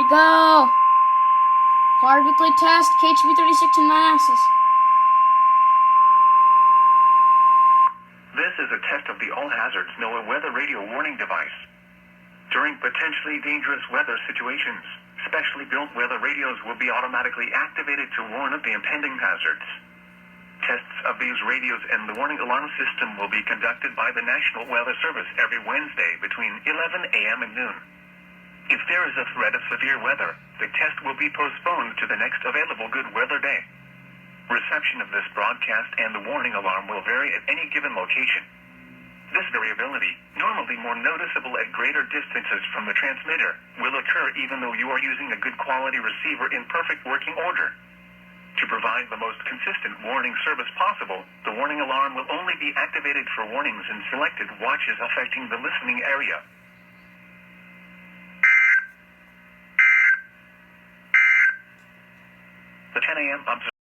go. Hard weekly test, KHB36 in Manassas. This is a test of the All Hazards NOAA weather radio warning device. During potentially dangerous weather situations, specially built weather radios will be automatically activated to warn of the impending hazards. Tests of these radios and the warning alarm system will be conducted by the National Weather Service every Wednesday between 11 a.m. and noon. If there is a threat of severe weather, the test will be postponed to the next available good weather day. Reception of this broadcast and the warning alarm will vary at any given location. This variability, normally more noticeable at greater distances from the transmitter, will occur even though you are using a good quality receiver in perfect working order. To provide the most consistent warning service possible, the warning alarm will only be activated for warnings in selected watches affecting the listening area. The 10 a.m. observation